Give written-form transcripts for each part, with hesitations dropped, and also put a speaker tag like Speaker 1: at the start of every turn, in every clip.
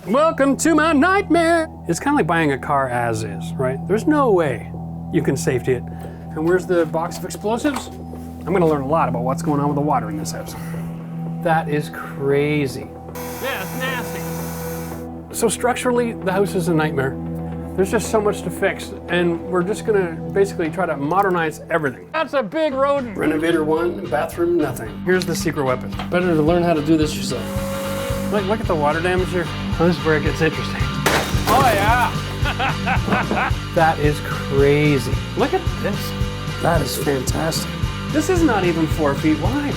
Speaker 1: Welcome to my nightmare. It's kind of like buying a car as is, right? There's no way you can safety it. And where's the box of explosives? I'm gonna learn a lot about what's going on with the water in this house. That is crazy.
Speaker 2: Yeah, it's nasty.
Speaker 1: So structurally, the house is a nightmare. There's just so much to fix, and we're just gonna basically try to modernize everything.
Speaker 2: That's a big rodent.
Speaker 1: Renovator 1, bathroom, nothing. Here's the secret weapon.
Speaker 3: Better to learn how to do this yourself.
Speaker 1: Look at the water damage here. Oh, this is where it gets interesting.
Speaker 2: Oh yeah.
Speaker 1: That is crazy. Look at this.
Speaker 3: That is fantastic.
Speaker 1: This is not even 4 feet wide.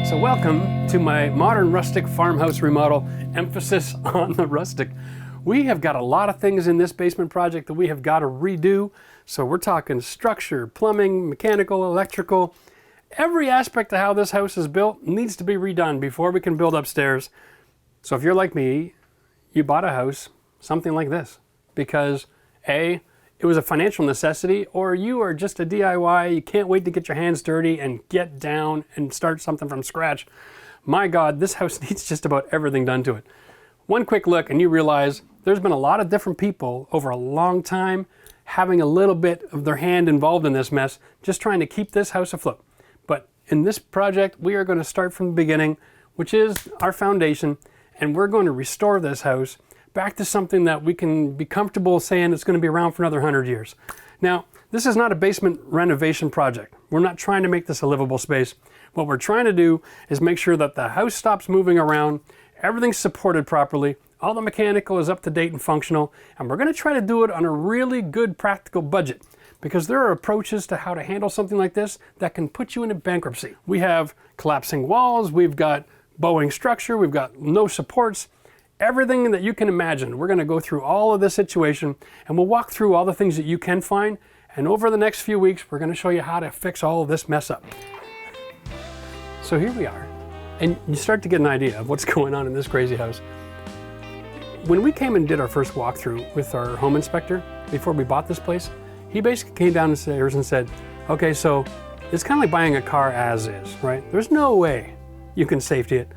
Speaker 1: So welcome to my modern rustic farmhouse remodel, emphasis on the rustic. We have got a lot of things in this basement project that we have got to redo. So we're talking structure, plumbing, mechanical, electrical. Every aspect of how this house is built needs to be redone before we can build upstairs. So if you're like me, you bought a house, something like this, because A, it was a financial necessity, or you are just a DIY, you can't wait to get your hands dirty and get down and start something from scratch. My God, this house needs just about everything done to it. One quick look and you realize there's been a lot of different people over a long time having a little bit of their hand involved in this mess, just trying to keep this house afloat. But in this project, we are going to start from the beginning, which is our foundation, and we're going to restore this house back to something that we can be comfortable saying it's going to be around for another 100 years. Now, this is not a basement renovation project. We're not trying to make this a livable space. What we're trying to do is make sure that the house stops moving around, everything's supported properly, all the mechanical is up to date and functional, and we're going to try to do it on a really good practical budget, because there are approaches to how to handle something like this that can put you into bankruptcy. We have collapsing walls, we've got bowing structure, we've got no supports, everything that you can imagine. We're going to go through all of this situation, and we'll walk through all the things that you can find, and over the next few weeks we're going to show you how to fix all of this mess up. So here we are, and you start to get an idea of what's going on in this crazy house. When we came and did our first walkthrough with our home inspector before we bought this place, he basically came down the stairs and said, okay, so it's kind of like buying a car as is, right? There's no way you can safety it.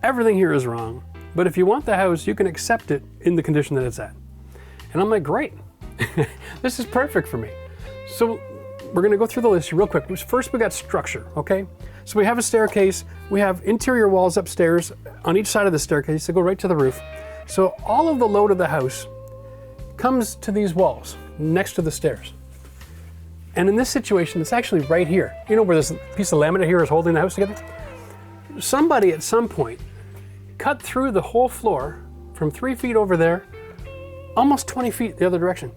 Speaker 1: Everything here is wrong. But if you want the house, you can accept it in the condition that it's at. And I'm like, great, this is perfect for me. So we're gonna go through the list real quick. First, we got structure, okay? So we have a staircase, we have interior walls upstairs on each side of the staircase that go right to the roof. So all of the load of the house comes to these walls next to the stairs. And in this situation, it's actually right here. You know where this piece of laminate here is holding the house together? Somebody at some point cut through the whole floor from 3 feet over there, almost 20 feet the other direction,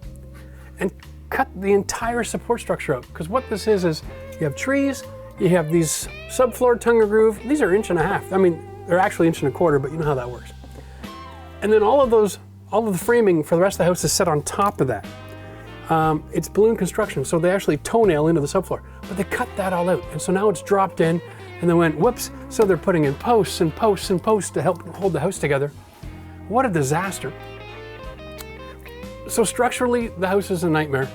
Speaker 1: and cut the entire support structure out. Because what this is you have trees, you have these subfloor tongue and groove. These are 1.5 inches. I mean, they're actually 1.25 inches, but you know how that works. And then all of the framing for the rest of the house is set on top of that. It's balloon construction, so they actually toenail into the subfloor, but they cut that all out. And so now it's dropped in, and they went, whoops, so they're putting in posts and posts and posts to help hold the house together. What a disaster. So structurally, the house is a nightmare.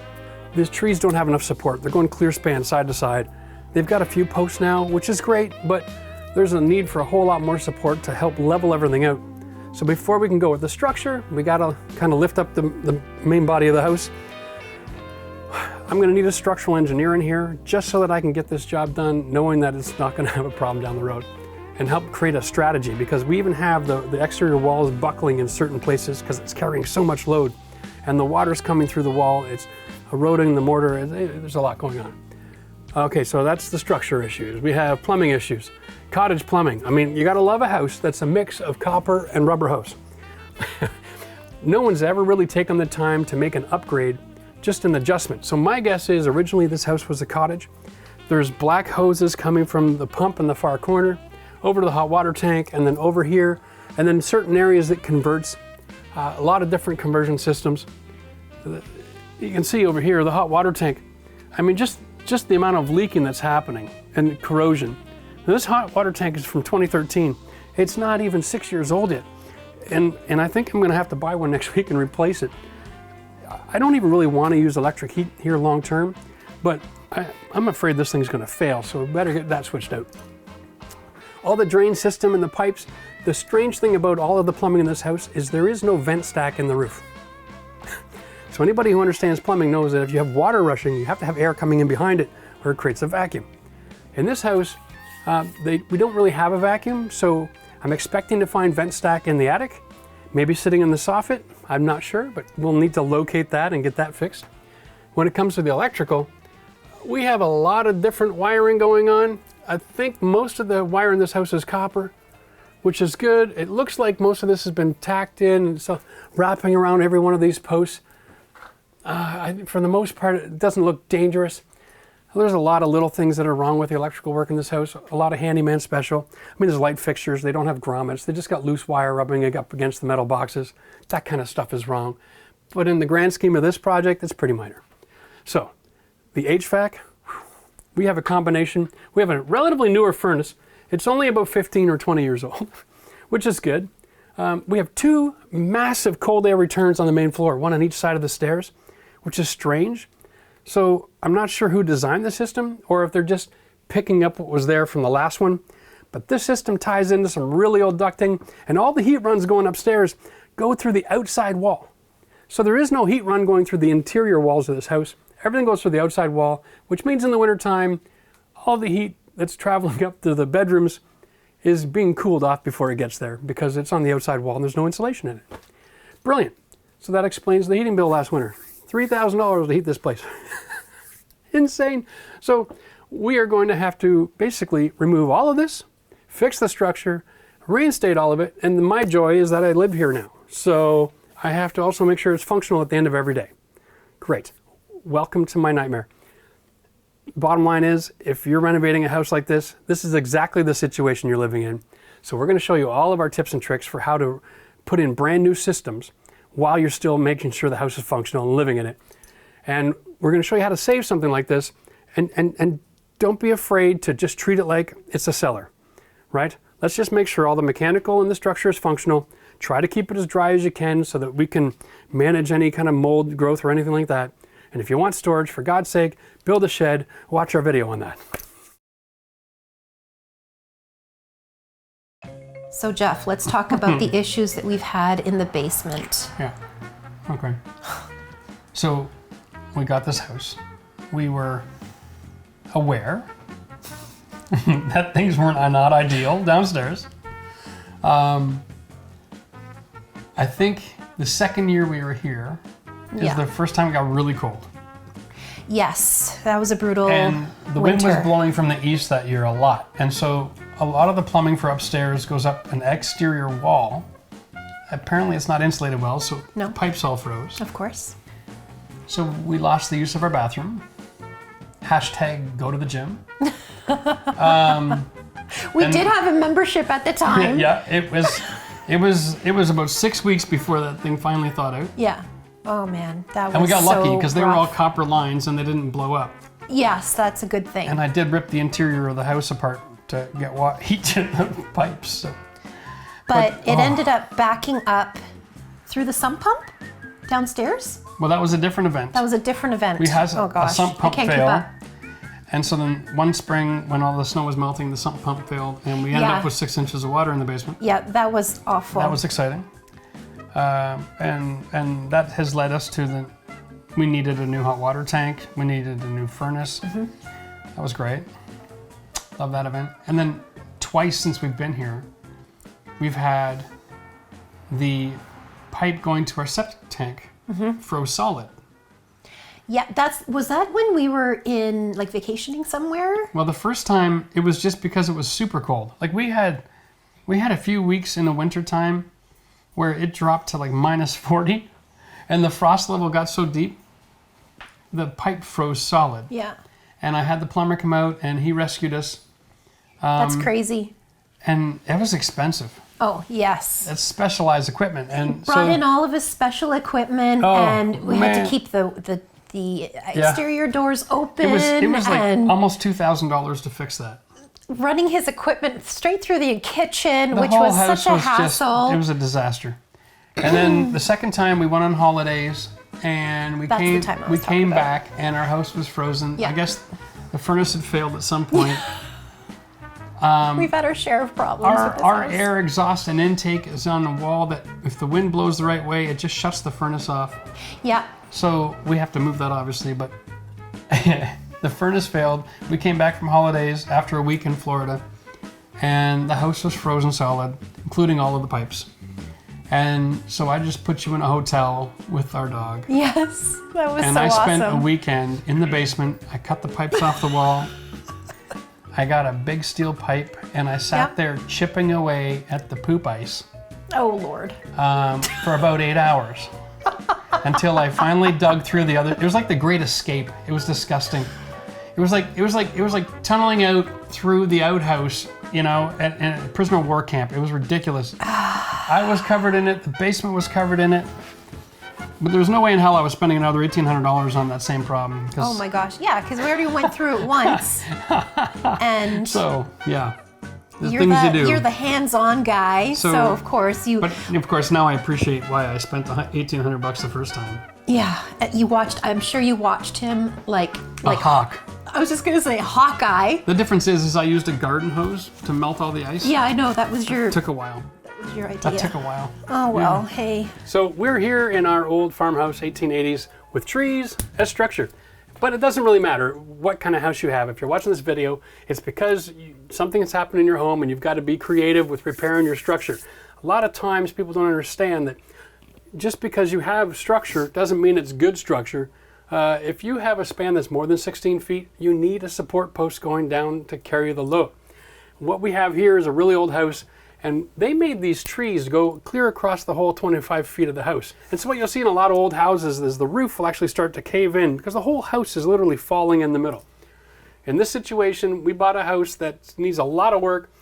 Speaker 1: These trees don't have enough support. They're going clear span side to side. They've got a few posts now, which is great, but there's a need for a whole lot more support to help level everything out. So before we can go with the structure, we gotta kind of lift up the main body of the house. I'm gonna need a structural engineer in here just so that I can get this job done, knowing that it's not gonna have a problem down the road, and help create a strategy, because we even have the exterior walls buckling in certain places because it's carrying so much load, and the water's coming through the wall, it's eroding the mortar, there's a lot going on. Okay, so that's the structure issues. We have plumbing issues. Cottage plumbing. I mean, you gotta love a house that's a mix of copper and rubber hose. No one's ever really taken the time to make an upgrade, just an adjustment. So my guess is originally this house was a cottage. There's black hoses coming from the pump in the far corner, over to the hot water tank, and then over here, and then certain areas that converts, a lot of different conversion systems. You can see over here, the hot water tank I mean, just the amount of leaking that's happening and corrosion. Now, this hot water tank is from 2013. It's not even 6 years old yet. And I think I'm gonna have to buy one next week and replace it. I don't even really want to use electric heat here long term, but I'm afraid this thing's gonna fail, so we better get that switched out. All the drain system and the pipes, the strange thing about all of the plumbing in this house is there is no vent stack in the roof. So anybody who understands plumbing knows that if you have water rushing, you have to have air coming in behind it or it creates a vacuum. In this house, we don't really have a vacuum, so I'm expecting to find vent stack in the attic, maybe sitting in the soffit, I'm not sure, but we'll need to locate that and get that fixed. When it comes to the electrical, we have a lot of different wiring going on. I think most of the wire in this house is copper, which is good. It looks like most of this has been tacked in and so wrapping around every one of these posts. For the most part, it doesn't look dangerous. There's a lot of little things that are wrong with the electrical work in this house. A lot of handyman special. I mean, there's light fixtures. They don't have grommets. They just got loose wire rubbing up against the metal boxes. That kind of stuff is wrong. But in the grand scheme of this project, it's pretty minor. So, the HVAC, we have a combination. We have a relatively newer furnace. It's only about 15 or 20 years old, which is good. We have two massive cold air returns on the main floor, one on each side of the stairs, which is strange. So I'm not sure who designed the system or if they're just picking up what was there from the last one. But this system ties into some really old ducting, and all the heat runs going upstairs go through the outside wall. So there is no heat run going through the interior walls of this house. Everything goes through the outside wall, which means in the wintertime, all the heat that's traveling up to the bedrooms is being cooled off before it gets there because it's on the outside wall and there's no insulation in it. Brilliant. So that explains the heating bill last winter. $3,000 to heat this place. Insane. So we are going to have to basically remove all of this, fix the structure, reinstate all of it, and my joy is that I live here now. So I have to also make sure it's functional at the end of every day. Great. Welcome to my nightmare. Bottom line is, if you're renovating a house like this, this is exactly the situation you're living in. So we're going to show you all of our tips and tricks for how to put in brand new systems while you're still making sure the house is functional and living in it. And we're going to show you how to save something like this, and don't be afraid to just treat it like it's a cellar, right? Let's just make sure all the mechanical and the structure is functional. Try to keep it as dry as you can so that we can manage any kind of mold growth or anything like that. And if you want storage, for God's sake, build a shed, watch our video on that.
Speaker 4: So Jeff, let's talk about the issues that we've had in the basement.
Speaker 1: Yeah, okay. So we got this house. We were aware that things were not ideal downstairs. I think the second year we were here is the first time it got really cold.
Speaker 4: Yes, that was a brutal
Speaker 1: And the wind was blowing from the east that year a lot. And so a lot of the plumbing for upstairs goes up an exterior wall. Apparently it's not insulated well, so the pipes all froze.
Speaker 4: Of course.
Speaker 1: So we lost the use of our bathroom. Hashtag go to the gym.
Speaker 4: We did have a membership at the time.
Speaker 1: Yeah, it was about 6 weeks before that thing finally thawed out.
Speaker 4: Yeah. Oh man, that was
Speaker 1: And we got lucky
Speaker 4: so
Speaker 1: because they were all
Speaker 4: rough.
Speaker 1: copper lines and they didn't blow up.
Speaker 4: Yes, that's a good thing.
Speaker 1: And I did rip the interior of the house apart to get heat to the pipes. So.
Speaker 4: But it ended up backing up through the sump pump downstairs.
Speaker 1: Well, that was a different event.
Speaker 4: That was a different event.
Speaker 1: We had
Speaker 4: oh
Speaker 1: a
Speaker 4: gosh,
Speaker 1: sump pump
Speaker 4: I can't
Speaker 1: fail.
Speaker 4: keep up.
Speaker 1: And so then one spring, when all the snow was melting, the sump pump failed, and we ended up with 6 inches of water in the basement.
Speaker 4: Yeah, that was awful.
Speaker 1: That was exciting. And that has led us to we needed a new hot water tank. We needed a new furnace. Mm-hmm. That was great. Love that event. And then twice since we've been here, we've had the pipe going to our septic tank froze solid.
Speaker 4: Yeah, was that when we were in like vacationing somewhere?
Speaker 1: Well, the first time it was just because it was super cold. Like we had a few weeks in the winter time where it dropped to like -40 and the frost level got so deep, the pipe froze solid.
Speaker 4: Yeah.
Speaker 1: And I had the plumber come out and he rescued us.
Speaker 4: That's crazy.
Speaker 1: And it was expensive.
Speaker 4: Oh, yes.
Speaker 1: It's specialized equipment. And
Speaker 4: Brought in all of his special equipment and we had to keep the the exterior doors open.
Speaker 1: It was like
Speaker 4: and
Speaker 1: almost $2,000 to fix that.
Speaker 4: running his equipment straight through the kitchen,
Speaker 1: The
Speaker 4: which
Speaker 1: whole
Speaker 4: was
Speaker 1: house
Speaker 4: such a
Speaker 1: was
Speaker 4: hassle.
Speaker 1: it was a disaster. And then the second time we went on holidays and we
Speaker 4: That's the
Speaker 1: came
Speaker 4: time I
Speaker 1: we
Speaker 4: was talking
Speaker 1: came
Speaker 4: about.
Speaker 1: back and our house was frozen.
Speaker 4: Yeah.
Speaker 1: I guess the furnace had failed at some point.
Speaker 4: We've had our share of problems with this
Speaker 1: Our
Speaker 4: house.
Speaker 1: air exhaust and intake is on a wall that if the wind blows the right way, it just shuts the furnace off.
Speaker 4: Yeah.
Speaker 1: So we have to move that obviously, but the furnace failed. We came back from holidays after a week in Florida and the house was frozen solid, including all of the pipes. And so I just put you in a hotel with our dog.
Speaker 4: Yes, that was
Speaker 1: And
Speaker 4: so
Speaker 1: I spent
Speaker 4: awesome.
Speaker 1: a weekend in the basement. I cut the pipes off the wall. I got a big steel pipe and I sat
Speaker 4: Yep.
Speaker 1: there chipping away at the poop ice
Speaker 4: Oh Lord.
Speaker 1: for about 8 hours until I finally dug through the other. It was like the Great Escape. It was disgusting. It was like tunneling out through the outhouse, you know, at a prisoner of war camp. It was ridiculous. I was covered in it. The basement was covered in it. But there was no way in hell I was spending another $1,800 on that same problem.
Speaker 4: Oh my gosh. Yeah, because we already went through it once. And
Speaker 1: So yeah, there's
Speaker 4: you're
Speaker 1: things to do.
Speaker 4: the hands-on guy, so of course you.
Speaker 1: But of course now I appreciate why I spent the $1,800 the first time.
Speaker 4: Yeah, you watched. I'm sure you watched him like
Speaker 1: A hawk.
Speaker 4: I was just gonna say Hawkeye.
Speaker 1: The difference is I used a garden hose to melt all the ice.
Speaker 4: Yeah, I know that was your
Speaker 1: It took a while.
Speaker 4: idea.
Speaker 1: That took a while.
Speaker 4: Oh well, hey.
Speaker 1: So we're here in our old farmhouse, 1880s, with trees as structure. But it doesn't really matter what kind of house you have. If you're watching this video, it's because something has happened in your home and you've got to be creative with repairing your structure. A lot of times people don't understand that just because you have structure doesn't mean it's good structure. If you have a span that's more than 16 feet, you need a support post going down to carry the load. What we have here is a really old house, and they made these trees go clear across the whole 25 feet of the house. And so what you'll see in a lot of old houses is the roof will actually start to cave in because the whole house is literally falling in the middle. In this situation, we bought a house that needs a lot of work,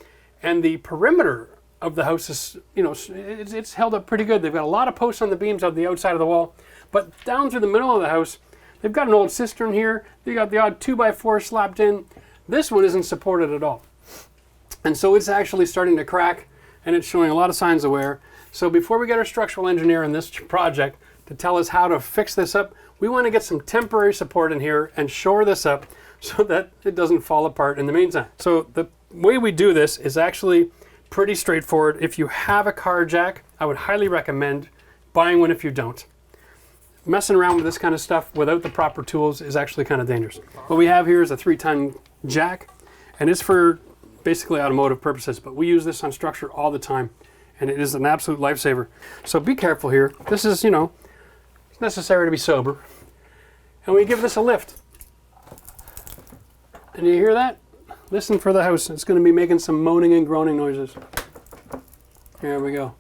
Speaker 1: and the perimeter of the house is, you know, it's held up pretty good. They've got a lot of posts on the beams on the outside of the wall, but down through the middle of the house, they've got an old cistern here. They got the odd 2x4 slapped in. This one isn't supported at all. And so it's actually starting to crack and it's showing a lot of signs of wear. So before we get our structural engineer in this project to tell us how to fix this up, we want to get some temporary support in here and shore this up so that it doesn't fall apart in the meantime. So the way we do this is actually pretty straightforward. If you have a car jack, I would highly recommend buying one if you don't. Messing around with this kind of stuff without the proper tools is actually kind of dangerous. What we have here is a 3-ton jack, and it's for basically automotive purposes, but we use this on structure all the time, and it is an absolute lifesaver. So be careful here. This is, you know, it's necessary to be sober. And we give this a lift. And you hear that? Listen for the house. It's going to be making some moaning and groaning noises. Here we go.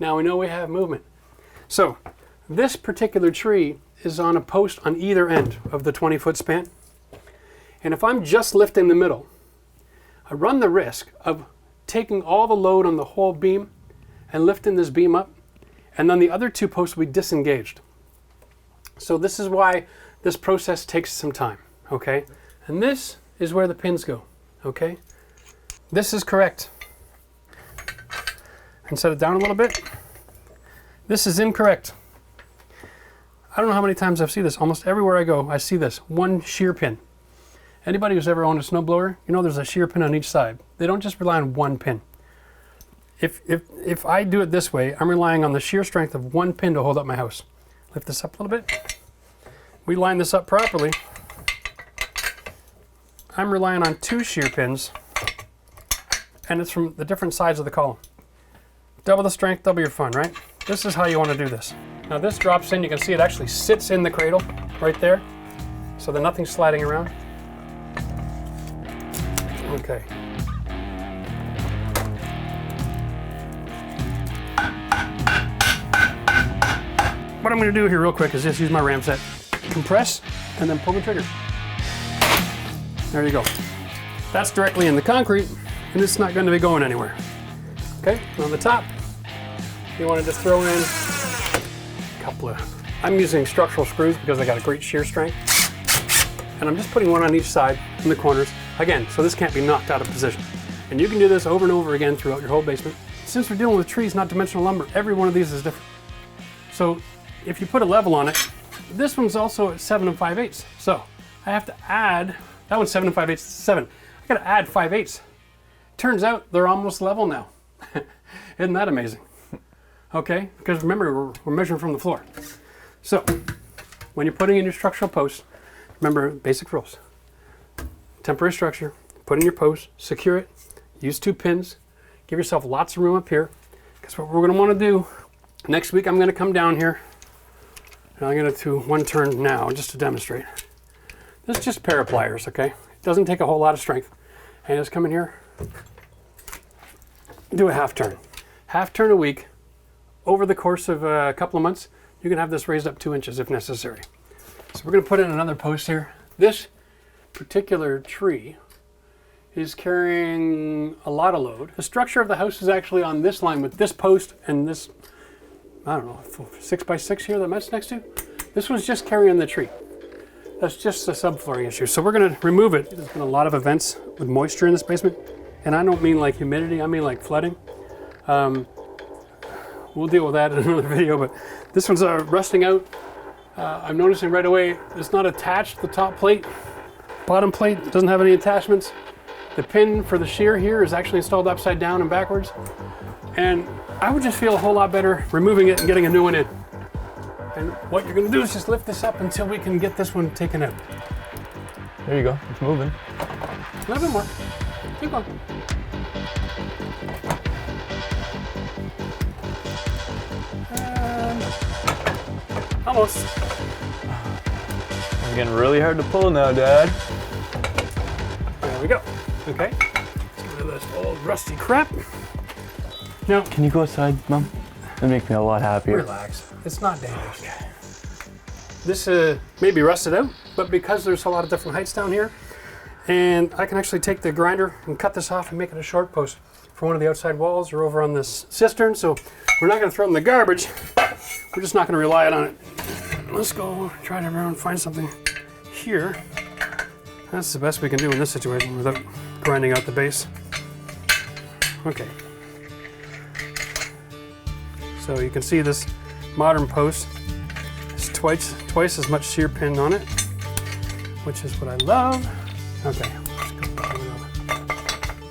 Speaker 1: Now we know we have movement. So this particular tree is on a post on either end of the 20-foot span. And if I'm just lifting the middle, I run the risk of taking all the load on the whole beam and lifting this beam up, and then the other two posts will be disengaged. So this is why this process takes some time, okay? And this is where the pins go, okay? This is correct. And set it down a little bit. This is incorrect. I don't know how many times I've seen this. Almost everywhere I go, I see this. One shear pin. Anybody who's ever owned a snowblower, you know there's a shear pin on each side. They don't just rely on one pin. If I do it this way, I'm relying on the shear strength of one pin to hold up my house. Lift this up a little bit. We line this up properly. I'm relying on 2 shear pins, and it's from the different sides of the column. Double the strength, double your fun, right? This is how you want to do this. Now this drops in, you can see it actually sits in the cradle right there, so that nothing's sliding around. Okay. What I'm going to do here real quick is just use my ram set. Compress and then pull the trigger. There you go. That's directly in the concrete and it's not going to be going anywhere. Okay, on the top, you want to just throw in a couple of I'm using structural screws because I got a great shear strength. And I'm just putting one on each side in the corners. Again, so this can't be knocked out of position. And you can do this over and over again throughout your whole basement. Since we're dealing with trees, not dimensional lumber, every one of these is different. So if you put a level on it, this one's also at 7 5/8. So I have to add, that one's 7 5/8, 7. I gotta add 5/8. Turns out they're almost level now. Isn't that amazing? Okay, because remember, we're measuring from the floor. So when you're putting in your structural posts, remember basic rules. Temporary structure, put in your post, secure it, use 2 pins, give yourself lots of room up here. Because what we're gonna wanna do, next week I'm gonna come down here, and I'm gonna do one turn now just to demonstrate. This is just a pair of pliers, okay? It doesn't take a whole lot of strength. And just come in here, do a half turn. Half turn a week. Over the course of a couple of months, you can have this raised up 2 inches if necessary. So we're gonna put in another post here. This particular tree is carrying a lot of load. The structure of the house is actually on this line with this post and this, I don't know, 6x6 here that that's next to. This one's just carrying the tree. That's just a subflooring issue. So we're gonna remove it. There's been a lot of events with moisture in this basement. And I don't mean like humidity, I mean like flooding. We'll deal with that in another video, but this one's rusting out. I'm noticing right away it's not attached, the top plate. Bottom plate doesn't have any attachments. The pin for the shear here is actually installed upside down and backwards. And I would just feel a whole lot better removing it and getting a new one in. And what you're gonna do is just lift this up until we can get this one taken out.
Speaker 2: There you go. It's moving.
Speaker 1: A little bit more. Keep going. Almost.
Speaker 2: It's getting really hard to pull now, Dad.
Speaker 1: There we go. Okay. Let's get rid of this old rusty crap. Now,
Speaker 2: Can you go outside, Mom? That'd make me a lot happier.
Speaker 1: relax. It's not dangerous. This may be rusted out, but because there's a lot of different heights down here, and I can actually take the grinder and cut this off and make it a short post for one of the outside walls or over on this cistern. So we're not going to throw it in the garbage. We're just not going to rely on it. Let's go try to around find something here. That's the best we can do in this situation without grinding out the base. Okay. So you can see this modern post is twice as much shear pin on it, which is what I love. Okay, let's go back and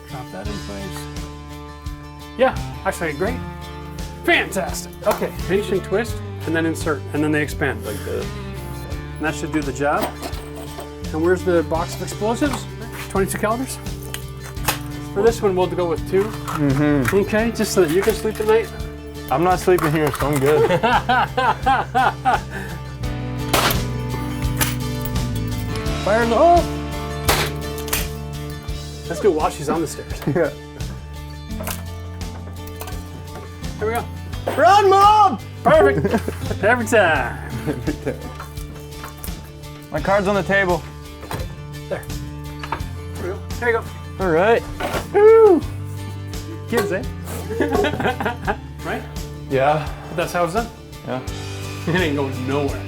Speaker 1: drop that in place. Yeah, actually great. Fantastic. Okay, pinch and twist, and then insert, and then they expand.
Speaker 2: Like this.
Speaker 1: And that should do the job. And where's the box of explosives? 22 calibers. For this one, we'll go with 2. Mm-hmm. Okay, just so that you can sleep at night.
Speaker 2: I'm not sleeping here, so I'm good.
Speaker 1: Fire in the hole. Let's do it while she's on the stairs.
Speaker 2: Yeah.
Speaker 1: Here we go.
Speaker 2: Run, Mom!
Speaker 1: Perfect. Every time.
Speaker 2: My card's on the table.
Speaker 1: There. There we go. There you go.
Speaker 2: All right.
Speaker 1: Woo! Kids, eh? Right?
Speaker 2: Yeah.
Speaker 1: But that's how it's done.
Speaker 2: Yeah.
Speaker 1: It ain't going nowhere.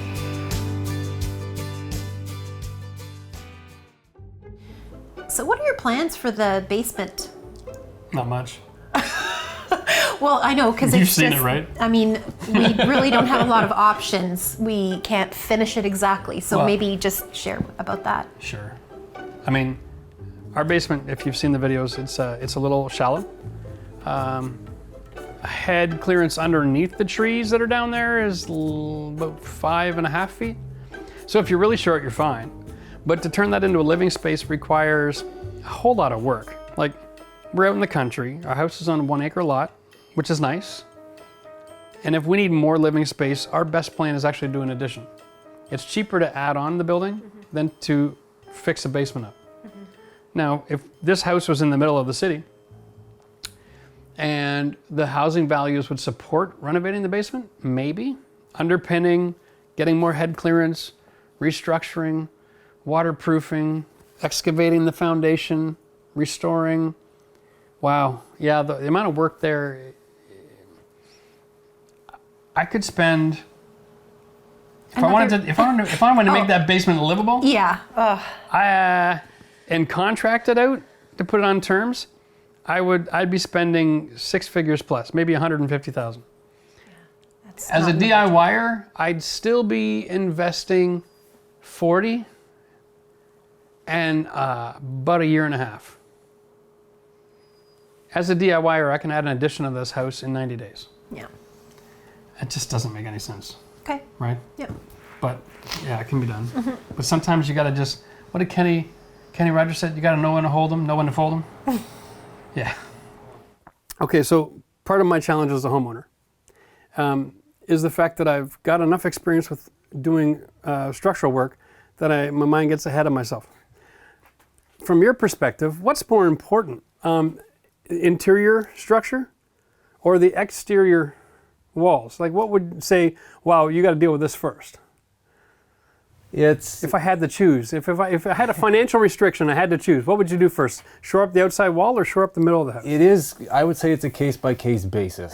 Speaker 4: So what are your plans for the basement?
Speaker 1: Not much.
Speaker 4: Well, I know, because
Speaker 1: You've seen it, right?
Speaker 4: I mean, we really don't have a lot of options. We can't finish it exactly. So
Speaker 1: Well-
Speaker 4: maybe just share about that.
Speaker 1: Sure. I mean, our basement, if you've seen the videos, it's a little shallow. Head clearance underneath the trees that are down there is about 5.5 feet. So if you're really short, you're fine. But to turn that into a living space requires a whole lot of work. Like, we're out in the country. Our house is on a 1 acre lot, which is nice. And if we need more living space, our best plan is actually to do an addition. It's cheaper to add on the building than to fix a basement up. Now, if this house was in the middle of the city and the housing values would support renovating the basement, maybe. Underpinning, getting more head clearance, restructuring, waterproofing, excavating the foundation, restoring. Wow, yeah, the amount of work there, I could spend If I wanted to make that basement livable,
Speaker 4: Yeah.
Speaker 1: and contract it out to put it on terms, I'd be spending six figures plus, maybe 150,000. As a DIYer, I'd still be investing 40 and about a year and a half. As a DIYer, I can add an addition to this house in 90 days.
Speaker 4: Yeah.
Speaker 1: It just doesn't make any sense,
Speaker 4: Okay.
Speaker 1: right?
Speaker 4: Yep.
Speaker 1: But yeah, it can be done. But sometimes you gotta just, what did Kenny Rogers said? You gotta know when to hold them, know when to fold them. Yeah. Okay, so part of my challenge as a homeowner is the fact that I've got enough experience with doing structural work that my mind gets ahead of myself. From your perspective, what's more important, interior structure or the exterior walls? Like, what would say, wow, you got to deal with this first? If I had to choose, if I had a financial restriction, I had to choose, what would you do first? Shore up the outside wall or shore up the middle of the house?
Speaker 5: It is, I would say it's a case-by-case basis,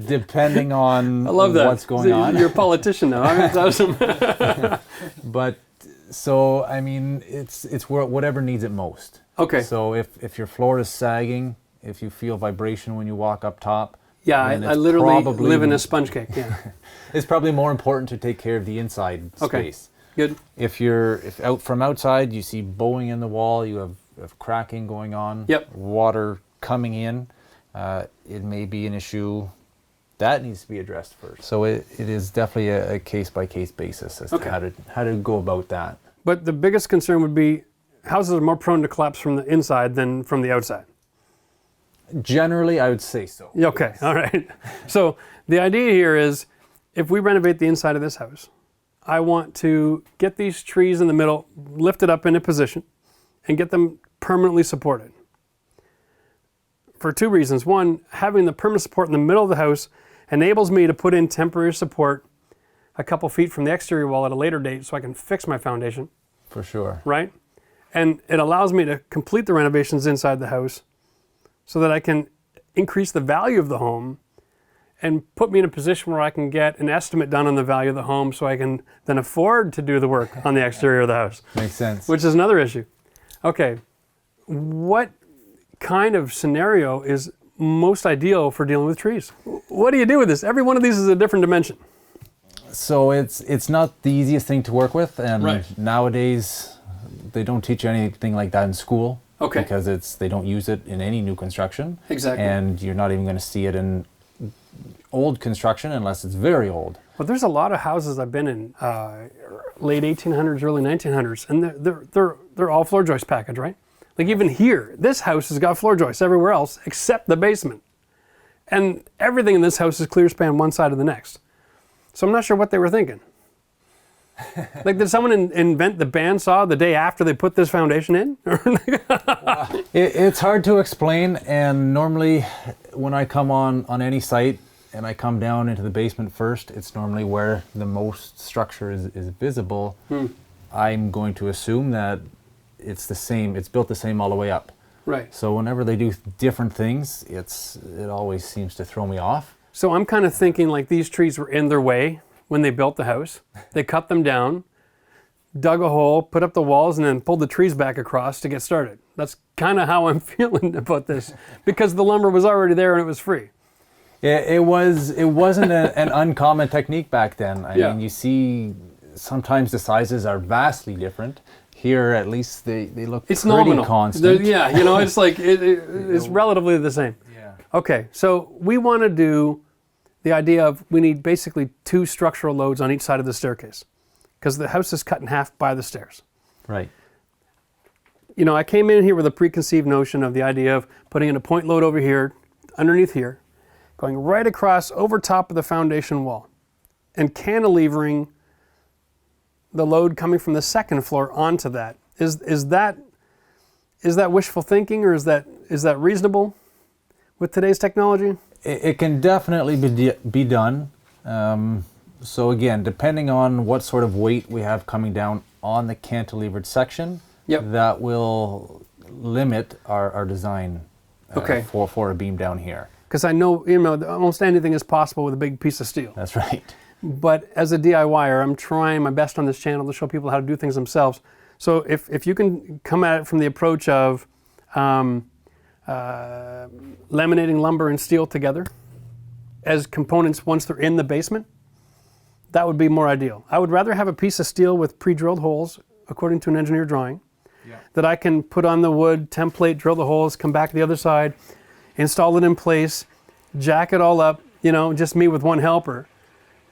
Speaker 5: depending on
Speaker 1: I love that.
Speaker 5: what's going on.
Speaker 1: You're a politician now. That's awesome.
Speaker 5: But, so, I mean, it's whatever needs it most.
Speaker 1: Okay.
Speaker 5: So if your floor is sagging, if you feel vibration when you walk up top,
Speaker 1: Yeah, I
Speaker 5: then it's
Speaker 1: literally
Speaker 5: probably-
Speaker 1: live in a sponge cake. Yeah.
Speaker 5: it's probably more important to take care of the inside
Speaker 1: Okay.
Speaker 5: space.
Speaker 1: Good.
Speaker 5: If out from outside you see bowing in the wall, you have cracking going on,
Speaker 1: Yep.
Speaker 5: water coming in, it may be an issue that needs to be addressed first. So it is definitely a case-by-case basis as
Speaker 1: Okay.
Speaker 5: to how to go about that.
Speaker 1: But the biggest concern would be houses are more prone to collapse from the inside than from the outside.
Speaker 5: Generally, I would say so.
Speaker 1: Okay, all right. So the idea here is if we renovate the inside of this house, I want to get these trees in the middle lifted up into position and get them permanently supported. For two reasons. One, having the permanent support in the middle of the house enables me to put in temporary support a couple feet from the exterior wall at a later date so I can fix my foundation,
Speaker 5: For sure.
Speaker 1: right? And it allows me to complete the renovations inside the house so that I can increase the value of the home and put me in a position where I can get an estimate done on the value of the home so I can then afford to do the work on the exterior of the house,
Speaker 5: Makes sense.
Speaker 1: which is another issue. Okay, what kind of scenario is most ideal for dealing with trees? What do you do with this? Every one of these is a different dimension.
Speaker 5: So it's not the easiest thing to work with, and
Speaker 1: Right.
Speaker 5: nowadays they don't teach you anything like that in school.
Speaker 1: Okay.
Speaker 5: Because they don't use it in any new construction.
Speaker 1: Exactly.
Speaker 5: And you're not even going to see it in old construction unless it's very old.
Speaker 1: Well, there's a lot of houses I've been in, late 1800s, early 1900s, and they're all floor joist package, right? Like even here, this house has got floor joists everywhere else except the basement. And everything in this house is clear span one side of the next. So I'm not sure what they were thinking. Like, did someone invent the bandsaw the day after they put this foundation in?
Speaker 5: It's hard to explain, and normally when I come on any site and I come down into the basement first, it's normally where the most structure is visible. I'm going to assume that it's the same, it's built the same all the way up.
Speaker 1: Right.
Speaker 5: So whenever they do different things, it always seems to throw me off.
Speaker 1: So I'm kind of thinking like these trees were in their way when they built the house. They cut them down, dug a hole, put up the walls, and then pulled the trees back across to get started. That's kind of how I'm feeling about this, because the lumber was already there and it was free.
Speaker 5: It wasn't an uncommon technique back then. I
Speaker 1: Yeah.
Speaker 5: mean, you see sometimes the sizes are vastly different. Here, at least they look
Speaker 1: It's
Speaker 5: pretty
Speaker 1: nominal.
Speaker 5: constant.
Speaker 1: Yeah, you know, it's like it's relatively the same.
Speaker 5: Yeah.
Speaker 1: Okay, so we want to do the idea of we need basically two structural loads on each side of the staircase because the house is cut in half by the stairs.
Speaker 5: Right.
Speaker 1: You know, I came in here with a preconceived notion of the idea of putting in a point load over here, underneath here, going right across over top of the foundation wall, and cantilevering the load coming from the second floor onto that. Is that wishful thinking, or is that reasonable with today's technology?
Speaker 5: It can definitely be done. So again, depending on what sort of weight we have coming down on the cantilevered section,
Speaker 1: Yep.
Speaker 5: that will limit our design
Speaker 1: Okay.
Speaker 5: for a beam down here.
Speaker 1: Because I know, you know, almost anything is possible with a big piece of steel.
Speaker 5: That's right.
Speaker 1: But as a DIYer, I'm trying my best on this channel to show people how to do things themselves. So if you can come at it from the approach of laminating lumber and steel together as components once they're in the basement, that would be more ideal. I would rather have a piece of steel with pre-drilled holes according to an engineer drawing that I can put on the wood, template, drill the holes, come back to the other side, install it in place, jack it all up, just me with one helper.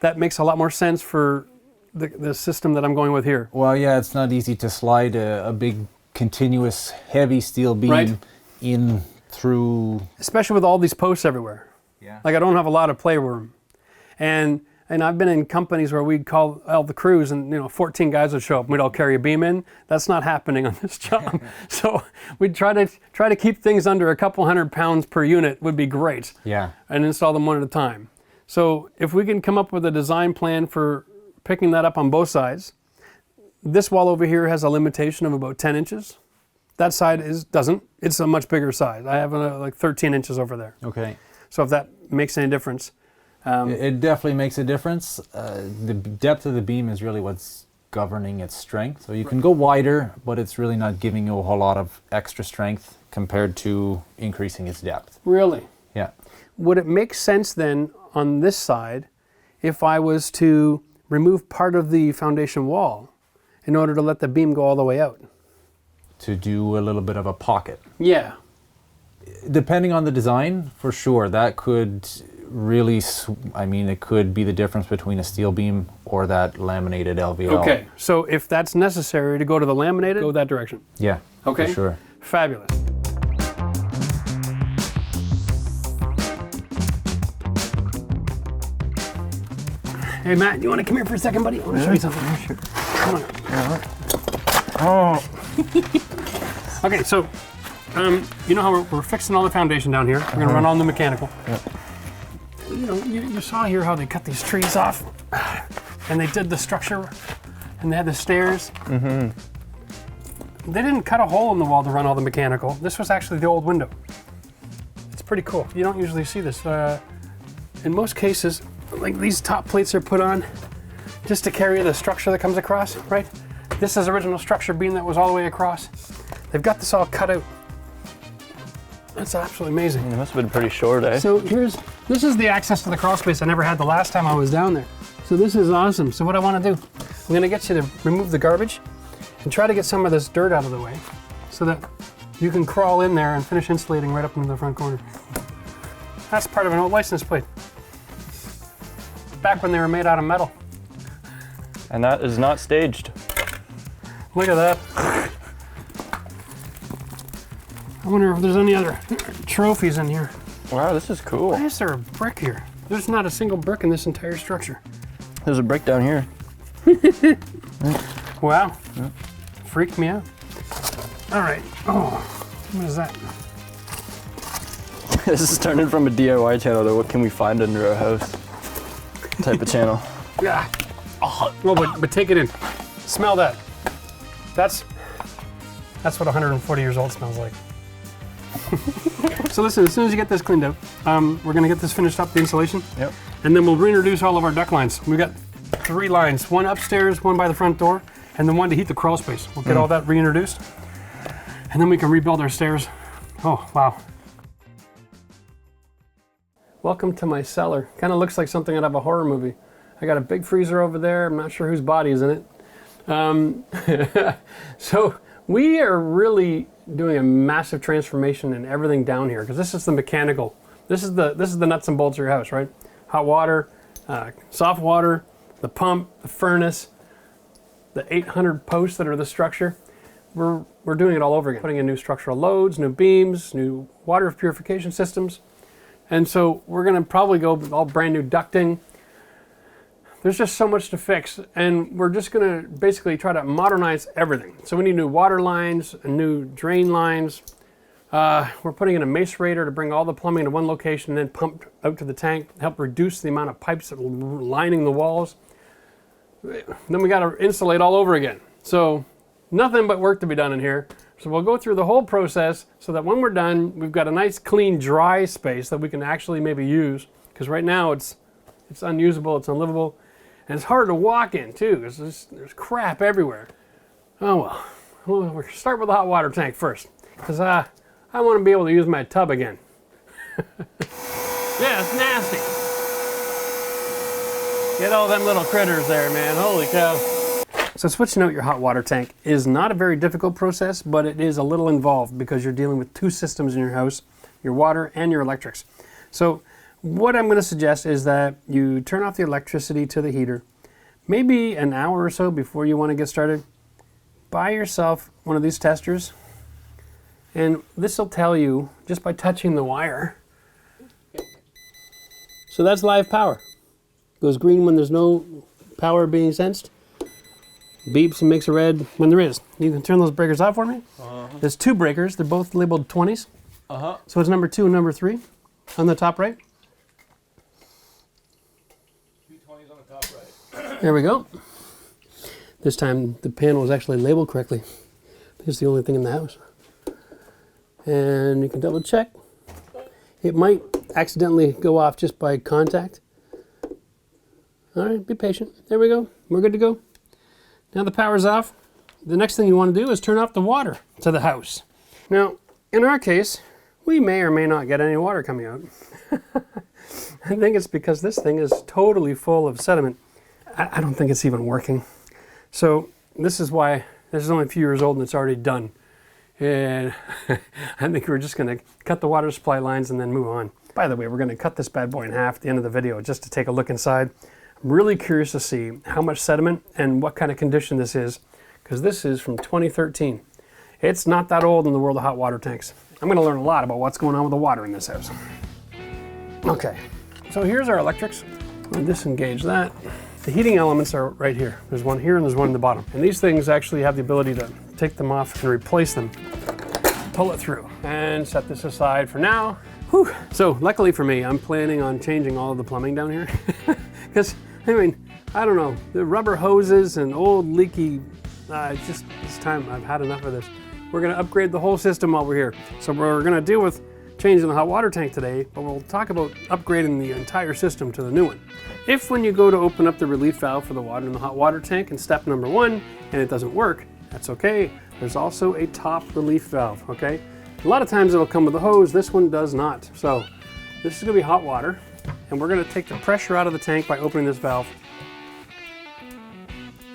Speaker 1: That makes a lot more sense for the system that I'm going with here.
Speaker 5: Well, yeah, it's not easy to slide a big continuous heavy steel beam in through.
Speaker 1: Especially with all these posts everywhere.
Speaker 5: Yeah.
Speaker 1: Like I don't have a lot of playroom. And I've been in companies where we'd call all the crews and 14 guys would show up and we'd all carry a beam in. That's not happening on this job. So we'd try to keep things under a couple 100 pounds per unit would be great.
Speaker 5: Yeah.
Speaker 1: And install them one at a time. So if we can come up with a design plan for picking that up on both sides, this wall over here has a limitation of about 10 inches. That side doesn't. It's a much bigger size. I have like 13 inches over there.
Speaker 5: Okay.
Speaker 1: So if that makes any difference.
Speaker 5: It definitely makes a difference. The depth of the beam is really what's governing its strength. So you can go wider, but it's really not giving you a whole lot of extra strength compared to increasing its depth.
Speaker 1: Really?
Speaker 5: Yeah.
Speaker 1: Would it make sense then on this side if I was to remove part of the foundation wall in order to let the beam go all the way out?
Speaker 5: To do a little bit of a pocket.
Speaker 1: Yeah.
Speaker 5: Depending on the design, for sure, that could really, it could be the difference between a steel beam or that laminated LVL.
Speaker 1: Okay, so if that's necessary to go to the laminated, go that direction.
Speaker 5: Yeah,
Speaker 1: okay.
Speaker 5: For sure.
Speaker 1: Fabulous. Hey Matt, you want to come here for a second, buddy? I want to show you something. Sure. Come on. Oh. Okay, so you know how we're fixing all the foundation down here. We're going to run on the mechanical.
Speaker 5: Yep.
Speaker 1: You saw here how they cut these trees off, and they did the structure, and they had the stairs. Mm-hmm. They didn't cut a hole in the wall to run all the mechanical. This was actually the old window. It's pretty cool. You don't usually see this. In most cases, like these top plates are put on just to carry the structure that comes across, right? This is original structure beam that was all the way across. They've got this all cut out. That's absolutely amazing.
Speaker 2: It must have been pretty short, eh?
Speaker 1: So this is the access to the crawl space I never had the last time I was down there. So this is awesome. So what I want to do, I'm going to get you to remove the garbage and try to get some of this dirt out of the way so that you can crawl in there and finish insulating right up into the front corner. That's part of an old license plate. Back when they were made out of metal.
Speaker 2: And that is not staged.
Speaker 1: Look at that. I wonder if there's any other trophies in here.
Speaker 2: Wow, this is cool.
Speaker 1: Why is there a brick here? There's not a single brick in this entire structure.
Speaker 2: There's a brick down here.
Speaker 1: Wow. Yeah. Freaked me out. All right. Oh, what is that?
Speaker 2: This is turning from a DIY channel to what can we find under a house type of channel.
Speaker 1: Yeah. Oh, but take it in. Smell that. That's what 140 years old smells like. So listen, as soon as you get this cleaned up, we're gonna get this finished up, the insulation.
Speaker 2: Yep.
Speaker 1: And then we'll reintroduce all of our duct lines. We've got 3 lines, one upstairs, one by the front door, and then one to heat the crawl space. We'll get all that reintroduced, and then we can rebuild our stairs. Oh, wow. Welcome to my cellar. Kind of looks like something out of a horror movie. I got a big freezer over there. I'm not sure whose body is in it. So we are really doing a massive transformation in everything down here, because this is the mechanical. This is the nuts and bolts of your house, right? Hot water, soft water, the pump, the furnace, the 800 posts that are the structure. We're doing it all over again. Putting in new structural loads, new beams, new water purification systems. And so we're gonna probably go all brand new ducting. There's just so much to fix, and we're just gonna basically try to modernize everything. So we need new water lines, new drain lines. We're putting in a macerator to bring all the plumbing to one location and then pump out to the tank, help reduce the amount of pipes that are lining the walls. Then we gotta insulate all over again. So nothing but work to be done in here. So we'll go through the whole process so that when we're done, we've got a nice, clean, dry space that we can actually maybe use. Because right now it's unusable, it's unlivable. And it's hard to walk in too, because there's crap everywhere. Oh well, we'll start with the hot water tank first, because I want to be able to use my tub again. Yeah, it's nasty. Get all them little critters there, man, holy cow. So switching out your hot water tank is not a very difficult process, but it is a little involved because you're dealing with two systems in your house, your water and your electrics. So what I'm going to suggest is that you turn off the electricity to the heater, maybe an hour or so before you want to get started. Buy yourself one of these testers, and this will tell you just by touching the wire. So that's live power. Goes green when there's no power being sensed. Beeps and makes a red when there is. You can turn those breakers off for me. There's two breakers. They're both labeled 20s. So it's number 2 and number 3 on the top right.
Speaker 2: 2 20s on the top right.
Speaker 1: There we go. This time the panel is actually labeled correctly. It's the only thing in the house. And you can double check. It might accidentally go off just by contact. All right, be patient. There we go. We're good to go. Now the power's off. The next thing you want to do is turn off the water to the house. Now, in our case, we may or may not get any water coming out. I think it's because this thing is totally full of sediment. I don't think it's even working. So this is why this is only a few years old and it's already done. And I think we're just going to cut the water supply lines and then move on. By the way, we're going to cut this bad boy in half at the end of the video just to take a look inside. I'm really curious to see how much sediment and what kind of condition this is, because this is from 2013. It's not that old in the world of hot water tanks. I'm going to learn a lot about what's going on with the water in this house. Okay, so here's our electrics. I'll disengage that. The heating elements are right here. There's one here and there's one in the bottom. And these things actually have the ability to take them off and replace them. Pull it through and set this aside for now. Whew. So luckily for me, I'm planning on changing all of the plumbing down here. Because, I mean, I don't know, the rubber hoses and old leaky, just this time I've had enough of this. We're gonna upgrade the whole system while we're here. So we're gonna deal with changing the hot water tank today, but we'll talk about upgrading the entire system to the new one. If when you go to open up the relief valve for the water in the hot water tank in step number 1 and it doesn't work, that's okay. There's also a top relief valve, okay? A lot of times it'll come with a hose, this one does not. So this is gonna be hot water, and we're gonna take the pressure out of the tank by opening this valve.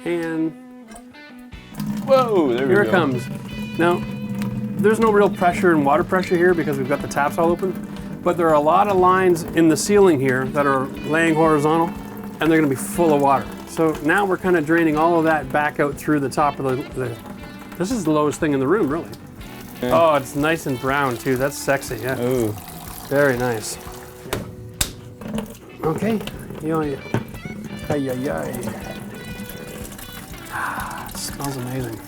Speaker 1: And
Speaker 2: whoa, there we go.
Speaker 1: Here it comes. Now, there's no real pressure and water pressure here because we've got the taps all open, but there are a lot of lines in the ceiling here that are laying horizontal, and they're gonna be full of water. So now we're kind of draining all of that back out through the top of the this is the lowest thing in the room, really.
Speaker 2: Yeah.
Speaker 1: Oh, it's nice and brown too. That's sexy, yeah.
Speaker 2: Ooh.
Speaker 1: Very nice. Okay. Ay, ay, ay. Ah, it smells amazing.